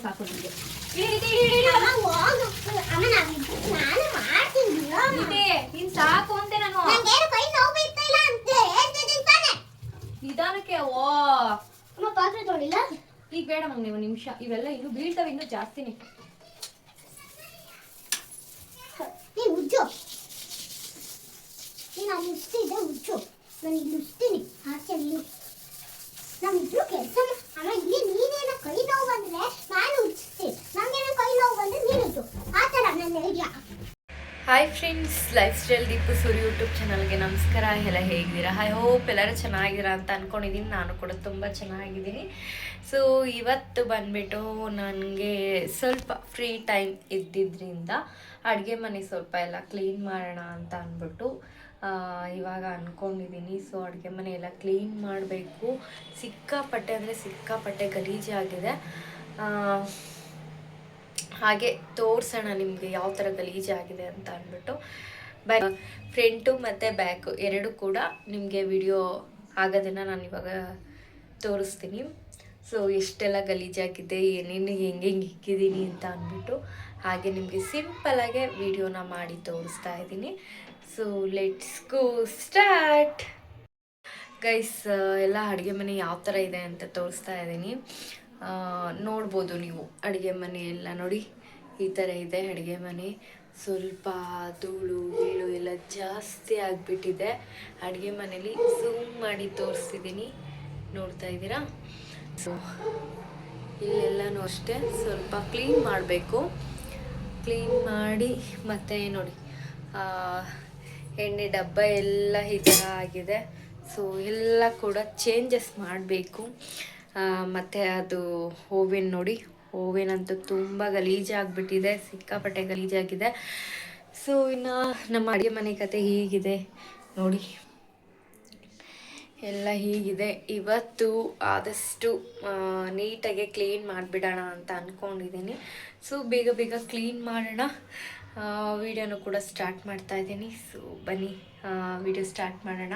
ಸಾಕು ನಿಮಗೆ. ನೀನ್ ಸಾಕು ಅಂತೆ ನಾನು ನಿಧಾನಕ್ಕೆ. ಓ ಪಾತ್ರೆ ತೊಳಿಲ್ಲ ಈಗ ಬೇಡ ಮಗ, ನೀವು ನಿಮಿಷ ಇವೆಲ್ಲ ಇನ್ನು ಬೀಳ್ತವೆ, ಇನ್ನು ಜಾಸ್ತಿನೇ. ನಾನು ಮುಚ್ಚಿದೆ ಮುಚ್ಚು, ನಾನು ಇಲ್ಲಿ ಮುಚ್ತೀನಿ ಆಚೆ. ನಮ್ಮಿಬ್ರು ಕೆಲಸ ಅಮ್ಮ. ಇಲ್ಲಿ ನೀನೇನೋ ಕೈ ನೋವು ಬಂದ್ರೆ ನಾನು ಉಚ್ಚಿಸ್ತೀನಿ, ನಮ್ಗೇನೋ ಕೈ ನೋವು ಬಂದ್ರೆ ನೀನು ಉಚ್ಚು, ಆ ಥರ ನನ್ನ idea. Hi friends, life style Deepu Suri YouTube ಚಾನಲ್ಗೆ ನಮಸ್ಕಾರ. ಎಲ್ಲ ಹೇಗಿದ್ದೀರಾ? ಐ ಹೋಪ್ ಎಲ್ಲರೂ ಚೆನ್ನಾಗಿದ್ದೀರಾ ಅಂತ ಅಂದ್ಕೊಂಡಿದ್ದೀನಿ. ನಾನು ಕೂಡ ತುಂಬ ಚೆನ್ನಾಗಿದ್ದೀನಿ. ಸೊ ಇವತ್ತು ಬಂದುಬಿಟ್ಟು ನನಗೆ ಸ್ವಲ್ಪ ಫ್ರೀ ಟೈಮ್ ಇದ್ದಿದ್ದರಿಂದ ಅಡುಗೆ ಮನೆ ಸ್ವಲ್ಪ ಎಲ್ಲ ಕ್ಲೀನ್ ಮಾಡೋಣ ಅಂತ ಅಂದ್ಬಿಟ್ಟು ಇವಾಗ ಅಂದ್ಕೊಂಡಿದ್ದೀನಿ. ಸೊ ಅಡುಗೆ ಮನೆ ಎಲ್ಲ ಕ್ಲೀನ್ ಮಾಡಬೇಕು. ಸಿಕ್ಕಾಪಟ್ಟೆ ಅಂದರೆ ಸಿಕ್ಕಾಪಟ್ಟೆ ಗಲೀಜಾಗಿದೆ. ಹಾಗೆ ತೋರಿಸೋಣ ನಿಮಗೆ ಯಾವ ಥರ ಗಲೀಜಾಗಿದೆ ಅಂತ ಅಂದ್ಬಿಟ್ಟು. ಫ್ರಂಟು ಮತ್ತು ಬ್ಯಾಕು ಎರಡು ಕೂಡ ನಿಮಗೆ ವಿಡಿಯೋ ಆಗೋದನ್ನು ನಾನು ಇವಾಗ ತೋರಿಸ್ತೀನಿ. ಸೊ ಎಷ್ಟೆಲ್ಲ ಗಲೀಜಾಗಿದೆ, ಏನೇನು ಹೆಂಗೆ ಇಕ್ಕಿದ್ದೀನಿ ಅಂತ ಅಂದ್ಬಿಟ್ಟು ಹಾಗೆ ನಿಮಗೆ ಸಿಂಪಲಾಗೆ ವಿಡಿಯೋನ ಮಾಡಿ ತೋರಿಸ್ತಾ ಇದ್ದೀನಿ. So let's go start. Guys, ಎಲ್ಲ ಅಡುಗೆ ಮನೆ ಯಾವ ಥರ ಇದೆ ಅಂತ ತೋರಿಸ್ತಾ ಇದ್ದೀನಿ. ನೋಡ್ಬೋದು ನೀವು ಅಡುಗೆ ಮನೆ ಎಲ್ಲ ನೋಡಿ, ಈ ಥರ ಇದೆ ಅಡುಗೆ ಮನೆ. ಸ್ವಲ್ಪ ಧೂಳು ಗೀಳು ಎಲ್ಲ ಜಾಸ್ತಿ ಆಗಿಬಿಟ್ಟಿದೆ ಅಡುಗೆ ಮನೇಲಿ. ಝೂಮ್ ಮಾಡಿ ತೋರಿಸ್ತಿದ್ದೀನಿ, ನೋಡ್ತಾ ಇದ್ದೀರಾ? ಸೊ ಇಲ್ಲೆಲ್ಲನೂ ಅಷ್ಟೇ ಸ್ವಲ್ಪ ಕ್ಲೀನ್ ಮಾಡಬೇಕು. ಕ್ಲೀನ್ ಮಾಡಿ ಮತ್ತೆ ನೋಡಿ ಎಣ್ಣೆ ಡಬ್ಬ ಎಲ್ಲ ಈ ಥರ ಆಗಿದೆ. ಸೊ ಎಲ್ಲ ಕೂಡ ಚೇಂಜಸ್ ಮಾಡಬೇಕು. ಮತ್ತು ಅದು ಓವೆನ್ ನೋಡಿ, ಓವೆನ್ ಅಂತೂ ತುಂಬ ಗಲೀಜಾಗಿಬಿಟ್ಟಿದೆ, ಸಿಕ್ಕಾಪಟ್ಟೆ ಗಲೀಜಾಗಿದೆ. ಸೊ ಇನ್ನು ನಮ್ಮ ಅಡುಗೆ ಮನೆ ಕತೆ ಹೀಗಿದೆ ನೋಡಿ, ಎಲ್ಲ ಹೀಗಿದೆ. ಇವತ್ತು ಆದಷ್ಟು ನೀಟಾಗಿ ಕ್ಲೀನ್ ಮಾಡಿಬಿಡೋಣ ಅಂತ ಅಂದ್ಕೊಂಡಿದ್ದೀನಿ. ಸೊ ಬೇಗ ಬೇಗ ಕ್ಲೀನ್ ಮಾಡೋಣ. ವಿಡಿಯೋನು ಕೂಡ ಸ್ಟಾರ್ಟ್ ಮಾಡ್ತಾ ಇದ್ದೀನಿ. ಸೊ ಬನ್ನಿ ವಿಡಿಯೋ ಸ್ಟಾರ್ಟ್ ಮಾಡೋಣ.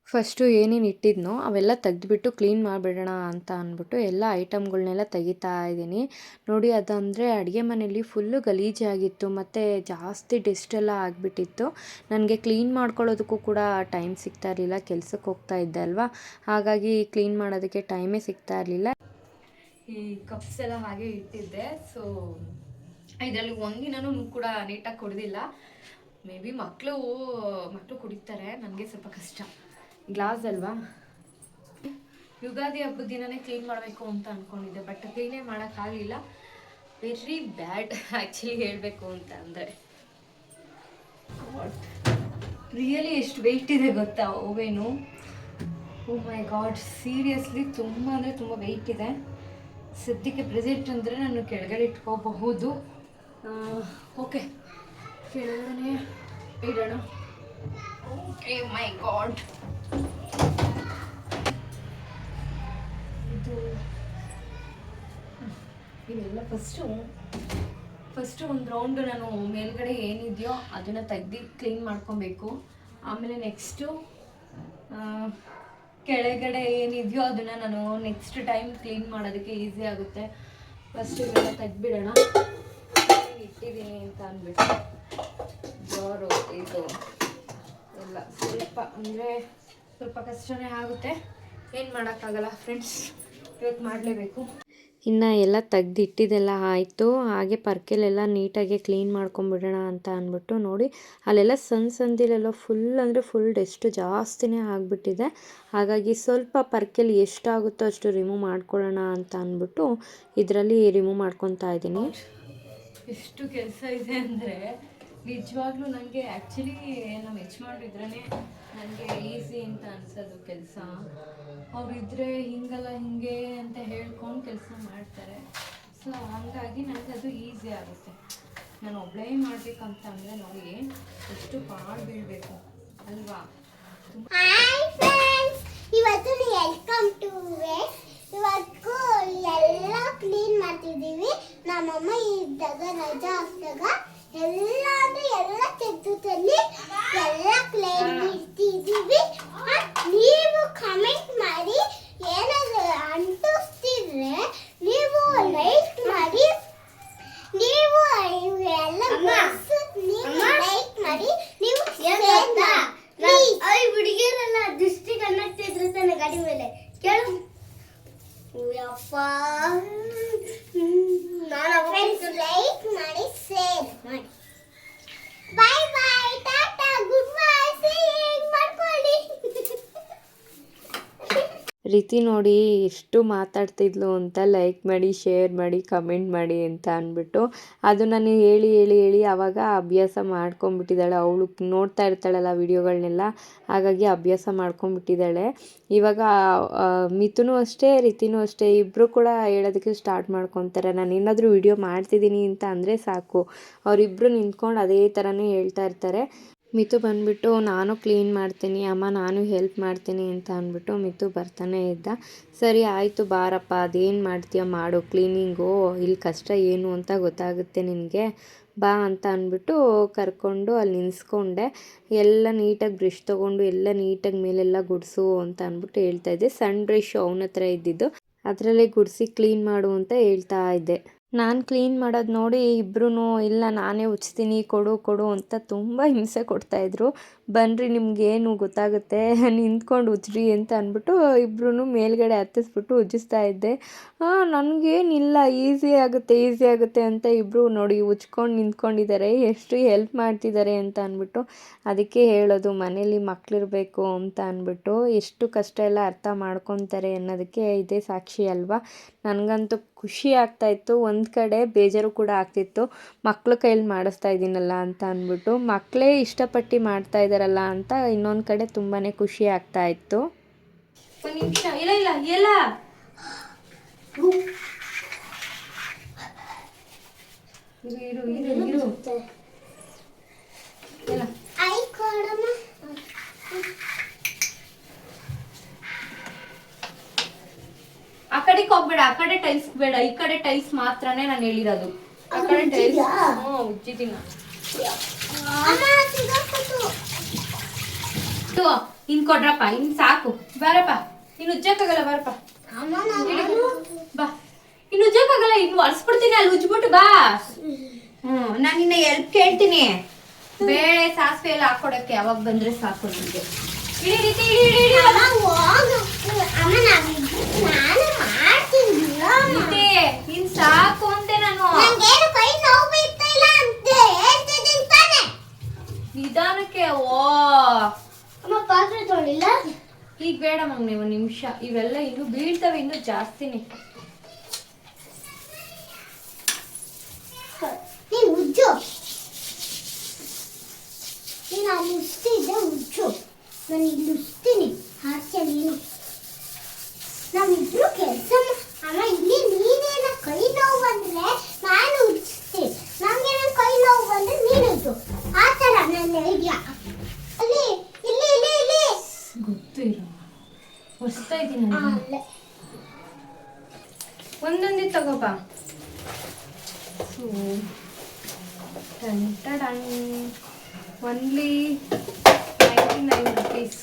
ಫಸ್ಟು ಏನೇನು ಇಟ್ಟಿದ್ನೋ ಅವೆಲ್ಲ ತೆಗೆದುಬಿಟ್ಟು ಕ್ಲೀನ್ ಮಾಡಿಬಿಡೋಣ ಅಂತ ಅಂದ್ಬಿಟ್ಟು ಎಲ್ಲ ಐಟಮ್ಗಳನ್ನೆಲ್ಲ ತೆಗಿತಾ ಇದ್ದೀನಿ ನೋಡಿ. ಅದಂದರೆ ಅಡುಗೆ ಮನೆಯಲ್ಲಿ ಫುಲ್ಲು ಗಲೀಜಾಗಿತ್ತು ಮತ್ತು ಜಾಸ್ತಿ ಡಸ್ಟೆಲ್ಲ ಆಗಿಬಿಟ್ಟಿತ್ತು. ನನಗೆ ಕ್ಲೀನ್ ಮಾಡ್ಕೊಳ್ಳೋದಕ್ಕೂ ಕೂಡ ಟೈಮ್ ಸಿಗ್ತಾ ಇರಲಿಲ್ಲ, ಕೆಲ್ಸಕ್ಕೆ ಹೋಗ್ತಾ ಇದ್ದೆ ಅಲ್ವಾ, ಹಾಗಾಗಿ ಕ್ಲೀನ್ ಮಾಡೋದಕ್ಕೆ ಟೈಮೇ ಸಿಗ್ತಾ ಇರಲಿಲ್ಲ. ಈ ಕಪ್ಸ್ ಎಲ್ಲ ಹಾಗೆ ಇಟ್ಟಿದ್ದೆ. ಸೊ ಇದರಲ್ಲಿ ಒಂದಿನೂ ಕೂಡ ನೀಟಾಗಿ ಕುಡಿದಿಲ್ಲ. ಮೇ ಬಿ ಮಕ್ಕಳು ಕುಡಿತಾರೆ, ನನಗೆ ಸ್ವಲ್ಪ ಕಷ್ಟ, ಗ್ಲಾಸ್ ಅಲ್ವಾ. ಯುಗಾದಿ ಹಬ್ಬದ ದಿನನೇ ಕ್ಲೀನ್ ಮಾಡಬೇಕು ಅಂತ ಅಂದ್ಕೊಂಡಿದ್ದೆ, ಬಟ್ ಕ್ಲೀನೇ ಮಾಡೋಕ್ಕಾಗಲಿಲ್ಲ. ವೆರಿ ಬ್ಯಾಡ್ ಆ್ಯಕ್ಚುಲಿ ಹೇಳಬೇಕು ಅಂತ ಅಂದರೆ. ರಿಯಲಿ ಎಷ್ಟು ವೆಯ್ಟ್ ಇದೆ ಗೊತ್ತಾ ಓವೇನು? ಓ ಮೈ ಗಾಡ್, ಸೀರಿಯಸ್ಲಿ ತುಂಬ ಅಂದರೆ ತುಂಬ ವೆಯ್ಟ್ ಇದೆ. ಸದ್ಯಕ್ಕೆ ಪ್ರೆಸೆಂಟ್ ಅಂದರೆ ನಾನು ಕೆಳಗಡೆ ಇಟ್ಕೋಬಹುದು. ಓಕೆ, ಕೆಳಗಡೆ ಇಡೋಣ. ಓಕೆ ಮೈ ಗಾಡ್, ಇವೆಲ್ಲ ಫಸ್ಟು ಒಂದು ರೌಂಡು ನಾನು ಮೇಲ್ಗಡೆ ಏನಿದೆಯೋ ಅದನ್ನು ತೆಗ್ದು ಕ್ಲೀನ್ ಮಾಡ್ಕೊಬೇಕು. ಆಮೇಲೆ ನೆಕ್ಸ್ಟು ಕೆಳಗಡೆ ಏನಿದೆಯೋ ಅದನ್ನು ನಾನು ನೆಕ್ಸ್ಟ್ ಟೈಮ್ ಕ್ಲೀನ್ ಮಾಡೋದಕ್ಕೆ ಈಸಿ ಆಗುತ್ತೆ. ಫಸ್ಟ್ ಇವೆಲ್ಲ ತೆಗ್ದುಬಿಡೋಣ. ಇಟ್ಟಿದ್ದೀನಿ ಅಂತ ಅಂದ್ಬಿಟ್ಟು ಜೋರು ಇದು ಎಲ್ಲ ಸ್ವಲ್ಪ ಅಂದರೆ ಸ್ವಲ್ಪ ಕಷ್ಟನೇ ಆಗುತ್ತೆ, ಏನು ಮಾಡೋಕ್ಕಾಗಲ್ಲ ಫ್ರೆಂಡ್ಸ್, ಇವತ್ತು ಮಾಡಲೇಬೇಕು. ಇನ್ನು ಎಲ್ಲ ತೆಗ್ದಿಟ್ಟಿದ್ದೆಲ್ಲ ಆಯಿತು. ಹಾಗೆ ಪರ್ಕೆಲೆಲ್ಲ ನೀಟಾಗಿ ಕ್ಲೀನ್ ಮಾಡ್ಕೊಂಬಿಡೋಣ ಅಂತ ಅಂದ್ಬಿಟ್ಟು ನೋಡಿ, ಅಲ್ಲೆಲ್ಲ ಸಂದಿಲೆಲ್ಲ ಫುಲ್ ಅಂದರೆ ಫುಲ್ ಡಸ್ಟ್ ಜಾಸ್ತಿನೇ ಆಗಿಬಿಟ್ಟಿದೆ. ಹಾಗಾಗಿ ಸ್ವಲ್ಪ ಪರ್ಕೆಲಿ ಎಷ್ಟಾಗುತ್ತೋ ಅಷ್ಟು ರಿಮೂವ್ ಮಾಡ್ಕೊಳ್ಳೋಣ ಅಂತ ಅಂದ್ಬಿಟ್ಟು ಇದರಲ್ಲಿ ರಿಮೂವ್ ಮಾಡ್ಕೊತಾ ಇದ್ದೀನಿ. ಎಷ್ಟು ಕೆಲಸ ಇದೆ ಅಂದರೆ ನಿಜವಾಗ್ಲೂ ನನಗೆ ಆ್ಯಕ್ಚುಲಿ ನಮ್ಮ ಯಜಮಾನ್ರಿದ್ರೇ ನನಗೆ ಈಸಿ ಅಂತ ಅನ್ಸೋದು ಕೆಲಸ. ಅವರಿದ್ದರೆ ಹಿಂಗಲ್ಲ ಹಿಂಗೆ ಅಂತ ಹೇಳ್ಕೊಂಡು ಕೆಲಸ ಮಾಡ್ತಾರೆ. ಸೊ ಹಾಗಾಗಿ ನನಗದು ಈಸಿ ಆಗುತ್ತೆ. ನಾನು ಒಬ್ಬಳೇ ಮಾಡಬೇಕಂತ ಅಂದರೆ ನೋಡಿ ಎಷ್ಟು ಪಾಡು ಬೀಳಬೇಕು ಅಲ್ವಾ. ಇವತ್ತು ವೆಲ್ಕಮ್ ಟು ಇವತ್ತು ಎಲ್ಲ ಕ್ಲೀನ್ ಮಾಡ್ತಿದ್ದೀವಿ. ನಮ್ಮಮ್ಮ ಇದ್ದಾಗ ರಜಾ ಹಾಕಿದಾಗ ಎಲ್ಲ ಅಂದ್ರೆ ಎಲ್ಲ ತೆಗೆದುದಲ್ಲಿ ಎಲ್ಲ ಕ್ಲೀನ್ ಇಡ್ತಿದ್ದೀವಿ. ನೀವು ಕಮೆಂಟ್ ಮಾಡಿ ಏನಾದರೂ ಅಂಟಿಸ್ತಿದ್ರೆ ನೀವು ಫ್ರೆಂಡ್ಸ್ ಲೈಕ್ ಮಾಡಿ ಶೇರ್ ಮಾಡಿ ಬಾಯ್ ಬಾಯ್ ಟಾಟಾ ಗುಡ್ ಬೈ ಸೇಯಿಂಗ್ ಮಾಡ್ಕೊಳ್ಳಿ. ರೀತಿ ನೋಡಿ ಎಷ್ಟು ಮಾತಾಡ್ತಿದ್ಲು ಅಂತ, ಲೈಕ್ ಮಾಡಿ ಶೇರ್ ಮಾಡಿ ಕಮೆಂಟ್ ಮಾಡಿ ಅಂತ ಅಂದ್ಬಿಟ್ಟು ಅದು ನಾನು ಹೇಳಿ ಹೇಳಿ ಹೇಳಿ ಆವಾಗ ಅಭ್ಯಾಸ ಮಾಡ್ಕೊಂಬಿಟ್ಟಿದ್ದಾಳೆ. ಅವಳು ನೋಡ್ತಾ ಇರ್ತಾಳಲ್ಲ ವಿಡಿಯೋಗಳನ್ನೆಲ್ಲ, ಹಾಗಾಗಿ ಅಭ್ಯಾಸ ಮಾಡ್ಕೊಂಬಿಟ್ಟಿದ್ದಾಳೆ. ಇವಾಗ ಮಿಥುನೂ ಅಷ್ಟೇ ರೀತಿನೂ ಅಷ್ಟೇ, ಇಬ್ಬರು ಕೂಡ ಹೇಳೋದಕ್ಕೆ ಸ್ಟಾರ್ಟ್ ಮಾಡ್ಕೊತಾರೆ. ನಾನು ಏನಾದರೂ ವಿಡಿಯೋ ಮಾಡ್ತಿದ್ದೀನಿ ಅಂತ ಅಂದರೆ ಸಾಕು, ಅವರಿಬ್ಬರು ನಿಂತ್ಕೊಂಡು ಅದೇ ಥರನೇ ಹೇಳ್ತಾ ಇರ್ತಾರೆ. ಮಿತು ಬಂದುಬಿಟ್ಟು ನಾನು ಕ್ಲೀನ್ ಮಾಡ್ತೀನಿ ಅಮ್ಮ, ನಾನು ಹೆಲ್ಪ್ ಮಾಡ್ತೀನಿ ಅಂತ ಅಂದ್ಬಿಟ್ಟು ಮಿತು ಬರ್ತಾನೆ ಇದ್ದ. ಸರಿ ಆಯಿತು ಬಾರಪ್ಪ, ಅದೇನು ಮಾಡ್ತೀಯ ಮಾಡು ಕ್ಲೀನಿಂಗು, ಇಲ್ಲಿ ಕಷ್ಟ ಏನು ಅಂತ ಗೊತ್ತಾಗುತ್ತೆ ನಿನಗೆ, ಬಾ ಅಂತ ಅಂದ್ಬಿಟ್ಟು ಕರ್ಕೊಂಡು ಅಲ್ಲಿ ನಿಲ್ಲಿಸ್ಕೊಂಡೆ. ಎಲ್ಲ ನೀಟಾಗಿ ಬ್ರಷ್ ತೊಗೊಂಡು ಎಲ್ಲ ನೀಟಾಗಿ ಮೇಲೆಲ್ಲ ಗುಡಿಸು ಅಂತ ಅಂದ್ಬಿಟ್ಟು ಹೇಳ್ತಾಯಿದ್ದೆ. ಸಣ್ಣ ಬ್ರಷ್ ಅವನ ಹತ್ರ ಇದ್ದಿದ್ದು, ಅದರಲ್ಲೇ ಗುಡಿಸಿ ಕ್ಲೀನ್ ಮಾಡು ಅಂತ ಹೇಳ್ತಾ ಇದ್ದೆ. ನಾನು ಕ್ಲೀನ್ ಮಾಡೋದು ನೋಡಿ ಇಬ್ಬರೂ ಇಲ್ಲ ನಾನೇ ಉಜ್ತೀನಿ ಕೊಡು ಅಂತ ತುಂಬ ಹಿಂಸೆ ಕೊಡ್ತಾಯಿದ್ರು. ಬನ್ನಿರಿ ನಿಮಗೇನು ಗೊತ್ತಾಗುತ್ತೆ, ನಿಂತ್ಕೊಂಡು ಉಜ್ರಿ ಅಂತ ಅಂದ್ಬಿಟ್ಟು ಇಬ್ಬರೂ ಮೇಲ್ಗಡೆ ಹತ್ತಿಸ್ಬಿಟ್ಟು ಉಜ್ಜಿಸ್ತಾ ಇದ್ದೆ. ನನಗೇನಿಲ್ಲ ಈಸಿ ಆಗುತ್ತೆ ಅಂತ ಇಬ್ಬರು ನೋಡಿ ಉಜ್ಕೊಂಡು ನಿಂತ್ಕೊಂಡಿದ್ದಾರೆ, ಎಷ್ಟು ಹೆಲ್ಪ್ ಮಾಡ್ತಿದ್ದಾರೆ ಅಂತ ಅಂದ್ಬಿಟ್ಟು. ಅದಕ್ಕೆ ಹೇಳೋದು ಮನೇಲಿ ಮಕ್ಕಳಿರಬೇಕು ಅಂತ ಅಂದ್ಬಿಟ್ಟು, ಎಷ್ಟು ಕಷ್ಟ ಎಲ್ಲ ಅರ್ಥ ಮಾಡ್ಕೊತಾರೆ ಅನ್ನೋದಕ್ಕೆ ಇದೇ ಸಾಕ್ಷಿ ಅಲ್ವಾ. ನನಗಂತೂ ಖುಷಿ ಆಗ್ತಾಯಿತ್ತು, ಒಂದು ಕಡೆ ಬೇಜಾರು ಕೂಡ ಆಗ್ತಿತ್ತು, ಮಕ್ಕಳು ಕೈಯಲ್ಲಿ ಮಾಡಿಸ್ತಾ ಇದ್ದೀನಲ್ಲ ಅಂತ ಅಂದ್ಬಿಟ್ಟು. ಮಕ್ಕಳೇ ಇಷ್ಟಪಟ್ಟು ಮಾಡ್ತಾ ಇದ್ದಾರಲ್ಲ ಅಂತ ಇನ್ನೊಂದು ಕಡೆ ತುಂಬಾ ಖುಷಿ ಆಗ್ತಾಯಿತ್ತು. ಒಂದು ನಿಮಿಷ ಇಲ್ಲ ಇರು ಆ ಕಡೆಗೆ ಹೋಗ್ಬೇಡ, ಆ ಕಡೆ ಟೈಲ್ಸ್ ಬೇಡ, ಈ ಕಡೆ ಟೈಲ್ಸ್ ಮಾತ್ರನೇ ನಾನು ಹೇಳಿರೋದು. ಆ ಕಡೆ ಟೈಲ್ಸ್ ಉಜ್ಜಿದ್ದೀನಿ. ಇನ್ ಕೊಡ್ರಪ್ಪ, ಇನ್ ಸಾಕು, ಬಾರಪ್ಪ, ಇನ್ನು ಉಜ್ಜಕ್ಕಾಗಲ್ಲ, ಬಾರಪ್ಪ ಬಾ, ಇನ್ನು ಉಜ್ಜಕ್ಕಾಗಲ್ಲ, ಇನ್ನು ಒರೆಸ್ಬಿಡ್ತೀನಿ, ಅಲ್ಲಿ ಉಜ್ಬಿಟ್ಟು ಬಾ. ನಾನು ನಿನ್ನ ಎಲ್ಪ್ ಕೇಳ್ತೀನಿ, ಬೇಳೆ ಸಾಸಿವೆ ಎಲ್ಲ ಹಾಕೊಡಕ್ಕೆ ಅವಾಗ ಬಂದ್ರೆ ಸಾಕು ನಿಮಗೆ. ಇನ್ ಸಾಕು ಅಂತೆ ನಾನು. ನಿಧಾನಕ್ಕೆ ಪಾತ್ರೆ ತೊಳಿಲ್ಲ ಈಗ ಬೇಡ ಮಮ್ಮಿ, ಒಂದು ನಿಮಿಷ, ಇವೆಲ್ಲ ಇನ್ನು ಬೀಳ್ತವೆ, ಇನ್ನು ಜಾಸ್ತಿನೇ. ನೀನು ಉಜ್ಜು, ನೀನು ಅಲ್ಲಿ ಉಜ್ತಿದ್ದೆ ಉಜ್ಜು, ನಾನು ಇಲ್ಲಿ ಉಜ್ತೀನಿ ಹಾಸ್ಯ. ನೀನು ನಾವಿಬ್ರು ಕೆಲಸ ಅಮ್ಮ, ಇಲ್ಲಿ ನೀನೇನ ಕೈ ನೋವು ಬಂದ್ರೆ ನಾನು ಉಜ್ತೀನಿ, ನಮ್ಗೆ ಕೈ ನೋವು ಬಂದ್ರೆ ನೀನು ಉಜ್ಜು, ಆ ಥರ ನನ್ನ ಐಡಿಯಾ. ಅಲ್ಲಿ ಇಲ್ಲಿ ಇಲ್ಲಿ ಇಲ್ಲಿ ಗೊತ್ತು ಇಲ್ಲ, ಹೊಸ್ತಾ ಇದ್ದೀನಿ, ಒಂದೊಂದೇ ತಗೋಬಾ. Only 99 rupees.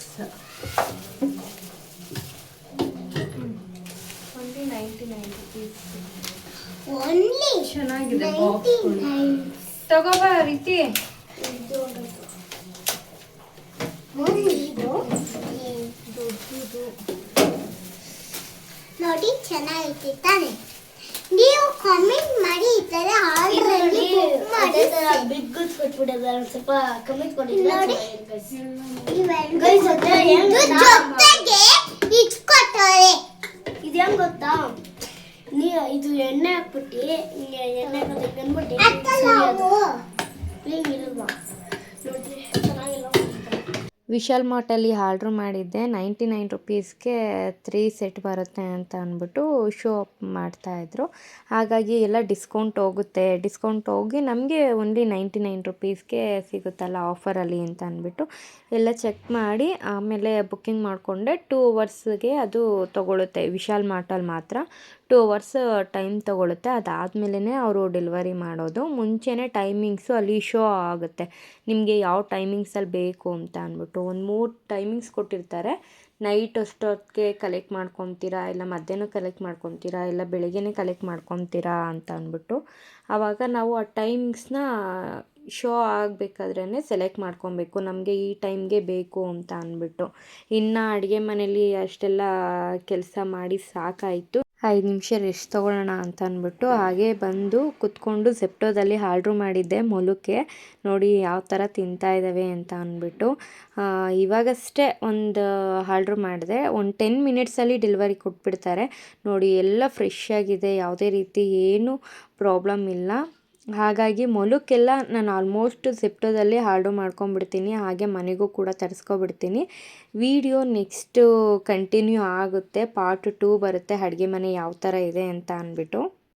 only 99 rupees. Only ಚೆನ್ನಾಗಿದೆ ಬಾಕ್ಸ್, ತಗೋಬಾ ರೀತಿ. ನೋಡಿ ಚೆನ್ನಾಗೈತೆ ತಾನೆ? ನೀವು ಕಾಮೆಂಟ್ ಮಾಡಿ, ಈ ತರ ಆಲ್ರೆಡಿ ಬಿಗ್ ಕೊಟ್ಬಿಟ್ಟಿದ್ದಾರೆ, ಸ್ವಲ್ಪ ಕಮೆಂಟ್ ಕೊಡಿ ನೋಡಿ. ಜೊತೆಗೆ ಇಟ್ಕೊಟ್ಟಾರೆ. ಇದು ಹೆಂಗ್ ಗೊತ್ತಾ, ಇದು ಎಣ್ಣೆ ಹಾಕ್ಬಿಟ್ಟು ಎಣ್ಣೆ ಹಾಕೋದಕ್ಕೆ ಅಂದ್ಬಿಟ್ಟು ಹಿಂಗಿಲ್ವಾ ನೋಡ್ರಿ, ಚೆನ್ನಾಗಿಲ್ಲ. ವಿಶಾಲ್ ಮಾರ್ಟಲ್ಲಿ ಆರ್ಡ್ರ್ ಮಾಡಿದ್ದೆ, 99 ರುಪೀಸ್ಗೆ 3 ಸೆಟ್ ಬರುತ್ತೆ ಅಂತ ಅಂದ್ಬಿಟ್ಟು ಶೋ ಅಪ್ ಮಾಡ್ತಾಯಿದ್ರು. ಹಾಗಾಗಿ ಎಲ್ಲ ಡಿಸ್ಕೌಂಟ್ ಹೋಗಿ ನಮಗೆ ಓನ್ಲಿ 99 ರುಪೀಸ್ಗೆ ಸಿಗುತ್ತಲ್ಲ ಆಫರಲ್ಲಿ ಅಂತ ಅಂದ್ಬಿಟ್ಟು ಎಲ್ಲ ಚೆಕ್ ಮಾಡಿ ಆಮೇಲೆ ಬುಕ್ಕಿಂಗ್ ಮಾಡಿಕೊಂಡೆ. 2 ಅವರ್ಸ್ಗೆ ಅದು ತೊಗೊಳುತ್ತೆ, ವಿಶಾಲ್ ಮಾರ್ಟಲ್ಲಿ ಮಾತ್ರ 2 ಅವರ್ಸ್ ಟೈಮ್ ತೊಗೊಳುತ್ತೆ. ಅದಾದಮೇಲೆ ಅವರು ಡೆಲಿವರಿ ಮಾಡೋದು. ಮುಂಚೆನೇ ಟೈಮಿಂಗ್ಸು ಅಲ್ಲಿ ಶೋ ಆಗುತ್ತೆ, ನಿಮಗೆ ಯಾವ ಟೈಮಿಂಗ್ಸಲ್ಲಿ ಬೇಕು ಅಂತ ಅಂದ್ಬಿಟ್ಟು. ಒಂದು 3 ಟೈಮಿಂಗ್ಸ್ ಕೊಟ್ಟಿರ್ತಾರೆ. ನೈಟ್ ಅಷ್ಟೊತ್ತಿಗೆ ಕಲೆಕ್ಟ್ ಮಾಡ್ಕೊತೀರಾ, ಇಲ್ಲ ಮಧ್ಯಾಹ್ನ ಕಲೆಕ್ಟ್ ಮಾಡ್ಕೊತೀರಾ, ಇಲ್ಲ ಬೆಳಗ್ಗೆನೇ ಕಲೆಕ್ಟ್ ಮಾಡ್ಕೊತೀರಾ ಅಂತ ಅಂದ್ಬಿಟ್ಟು. ಆವಾಗ ನಾವು ಆ ಟೈಮಿಂಗ್ಸ್ನ ಶೋ ಆಗಬೇಕಾದ್ರೇ ಸೆಲೆಕ್ಟ್ ಮಾಡ್ಕೊಬೇಕು ನಮಗೆ ಈ ಟೈಮ್ಗೆ ಬೇಕು ಅಂತ ಅಂದ್ಬಿಟ್ಟು. ಇನ್ನು ಅಡುಗೆ ಮನೇಲಿ ಅಷ್ಟೆಲ್ಲ ಕೆಲಸ ಮಾಡಿ ಸಾಕಾಯಿತು. 5 ನಿಮಿಷ ರೆಸ್ಟ್ ತೊಗೊಳ್ಳೋಣ ಅಂತ ಅಂದ್ಬಿಟ್ಟು ಹಾಗೆ ಬಂದು ಕುತ್ಕೊಂಡು ಝೆಪ್ಟೋದಲ್ಲಿ ಆರ್ಡ್ರ್ ಮಾಡಿದ್ದೆ ಮೊಲಕ್ಕೆ. ನೋಡಿ ಯಾವ ಥರ ತಿಂತಾ ಇದ್ದಾವೆ ಅಂತ ಅಂದ್ಬಿಟ್ಟು. ಇವಾಗಷ್ಟೇ ಒಂದು ಆರ್ಡ್ರ್ ಮಾಡಿದೆ. ಒಂದು 10 ಮಿನಿಟ್ಸಲ್ಲಿ ಡೆಲಿವರಿ ಕೊಟ್ಬಿಡ್ತಾರೆ. ನೋಡಿ ಎಲ್ಲ ಫ್ರೆಶ್ ಆಗಿದೆ, ಯಾವುದೇ ರೀತಿ ಏನೂ ಪ್ರಾಬ್ಲಮ್ ಇಲ್ಲ. ಹಾಗಾಗಿ ಮೊಲಕ್ಕೆಲ್ಲ ನಾನು ಆಲ್ಮೋಸ್ಟ್ ಝೆಪ್ಟೋದಲ್ಲಿ ಆರ್ಡ್ರ್ ಮಾಡ್ಕೊಂಬಿಡ್ತೀನಿ, ಹಾಗೆ ಮನೆಗೂ ಕೂಡ ತರಿಸ್ಕೊಬಿಡ್ತೀನಿ. ವಿಡಿಯೋ ನೆಕ್ಸ್ಟು ಕಂಟಿನ್ಯೂ ಆಗುತ್ತೆ, ಪಾರ್ಟ್ 2 ಬರುತ್ತೆ ಅಡುಗೆ ಮನೆ ಯಾವ ಥರ ಇದೆ ಅಂತ ಅಂದ್ಬಿಟ್ಟು.